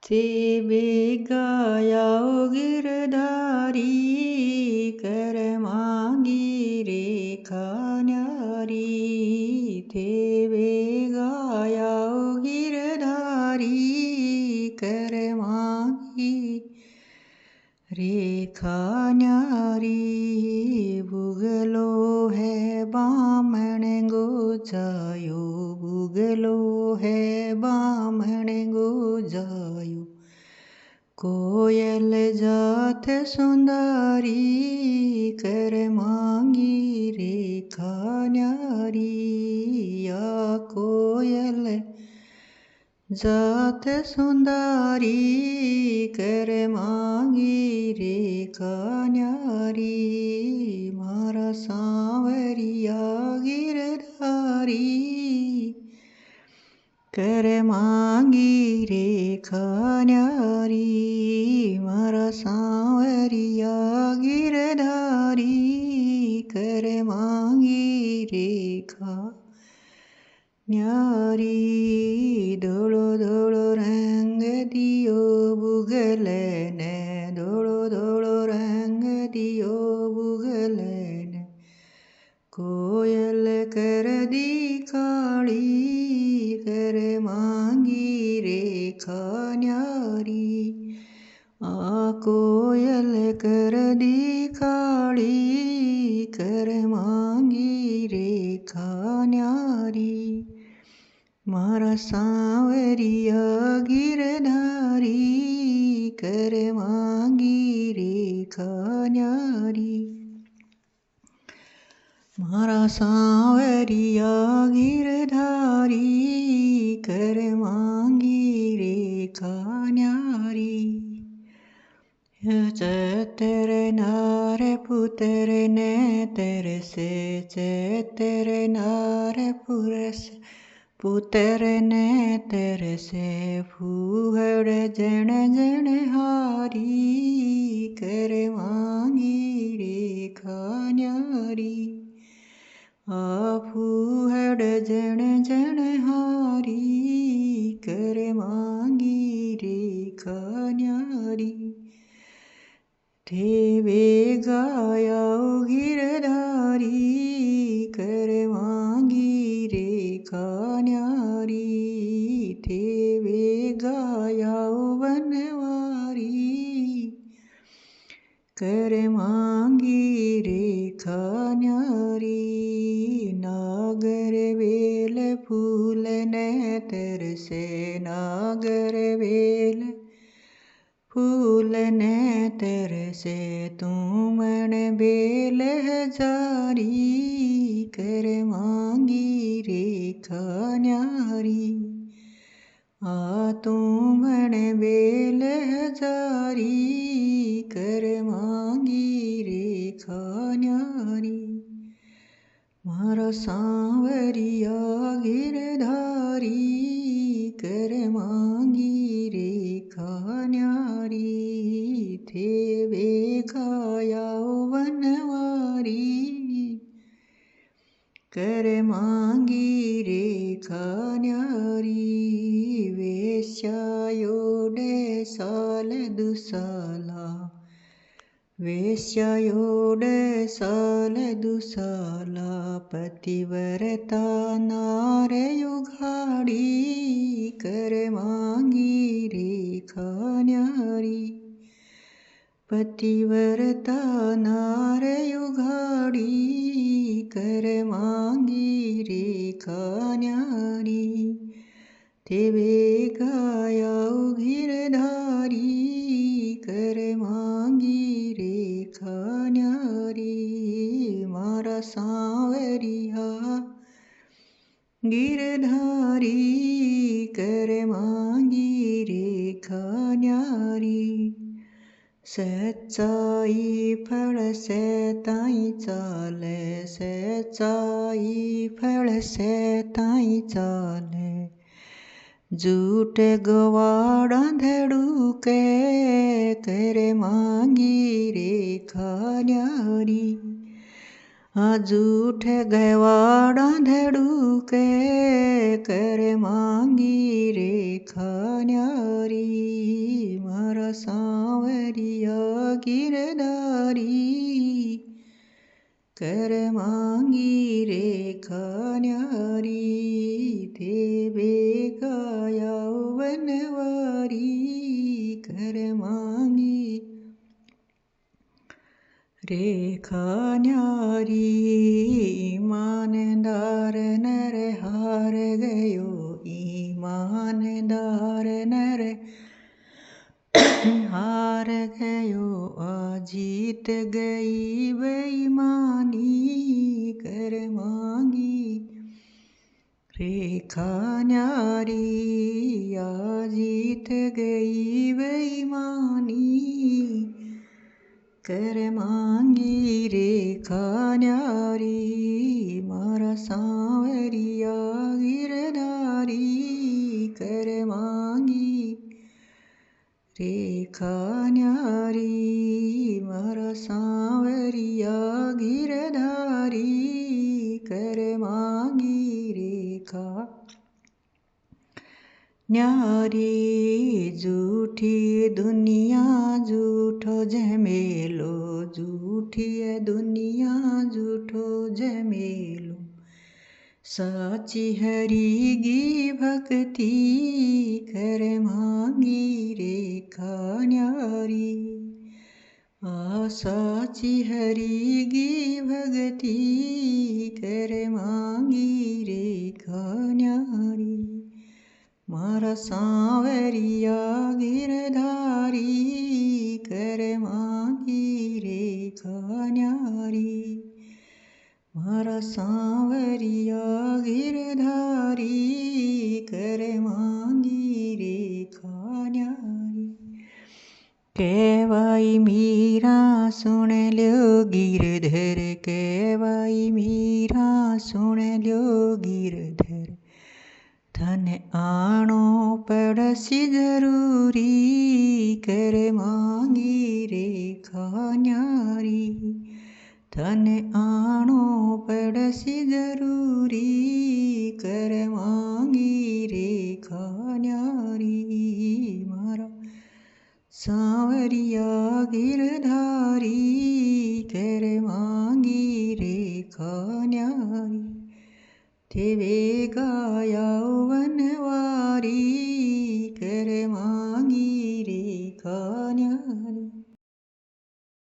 तेबे गायाओ गिरधारी कर मांगी रेखा न्यारी। तेबे गायाओ गिरधारी कर मांगी रेखा न्यारी। बुगलो है बामण गोजायो, बुगलो है बामण गोजायो। कोयल जात सुंदरी कर मांगी रेखा न्यारी। या कोयल जात सुंदरी कर मांगी रेखा न्यारी। मारा सांवरिया गिरधारी कर मांगी रेखा न्यारी। मारा सांवरिया गिरधारी कर मांगी रेखा न्यारी। धोलो धोलो रंग दियो बुगले ने, धोलो धोलो रंग दियो बुगले ने। कोयल कर दी काली कर मांगी रेखा न्यारी। आ कोयल कर दी काली कर मांगी रेखा न्यारी। मारा सांवरिया गिरधारी कर मांगी रेखा न्यारी। मारा सांवरिया गिरधारी कर मांगी रेखा न्यारी। चैतर नार पुतर ने तरसे, चैतर नार पुरस पुतर ने तरसे। फूहड़ जण जण हारी कर मांगी रेखा न्यारी। आ फूहड़ जण जण हारी कर मांगी रेखा न्यारी। तेबे गायाओ गिरधारी कर मांगी रेखा न्यारी। तेबे गायाओ बनवारी कर मांगी रेखा न्यारी। नागर बेल फूल ने तरसे, नागर बेल फूल ने तरसे। तुमण बेल हजारी कर मांगी रेखा न्यारी। आ तुमण बेल हजारी कर मांगी रेखा न्यारी। मारा सांवरिया गिरधारी कर मांगी रेखा न्यारी। तेबे गायाओ बनवारी कर मांगी रेखा न्यारी। वेश्यायोडे साल दुसाला, वेश्यायोडे साल दुसाला। पतिव्रता नार युगाड़ी कर मांगी रेखा न्यारी। पतिव्रता नार युगाड़ी कर मांगी रेखा न्यारी। तेबे गायाओ गिरधारी कर मांगी रेखा न्यारी। मारा सांवरिया गिरधारी कर मांगी रेखा न्यारी। सच्चाई फल से ताई चाले, सच्चाई फल से ताई चाले। झूठ गवाड़ा धड़ू के कर मांगी रेखा न्यारी। झूठ गवाड़ा धड़ू के कर मांगी रेखा न्यारी। कर मांगी रेखा न्यारी देवे गाया वनवारी कर मांगी रेखा न्यारी ईमानदार नर हार गयो ईमानदार नर हार गयो जीत गई बेईमानी कर मांगी रेखा न्यारी जीत गई बेईमानी कर मांगी रेखा न्यारी मारा सांवरिया गिरधारी कर मांगी रेखा न्यारी मारा सांवरिया गिरधारी कर मांगी रेखा न्यारी झूठी दुनिया झूठो झमेलो झूठी है दुनिया झूठो झमेलो साची हरि गी भक्ति कर मांगी रेखा न्यारी साची हरि गी भक्ति कर मांगी रेखा न्यारी मारा सांवरिया गिरधारी कर मांगी रेखा न्यारी मारा सांवरिया गिरधारी कर मांगी रेखा न्यारी कहवाई मीरा सुन ल्यो गिरधर कहवाई मीरा सुन ल्यो गिरधर धन आणो पड़सी जरूरी कर मांगी रेखा न्यारी धन आणो पड़सी जरूरी कर मांगी रेखा न्यारी मारा सांवरिया गिरधारी कर मांगी रेखा न्यारी देवे गाया वनवारी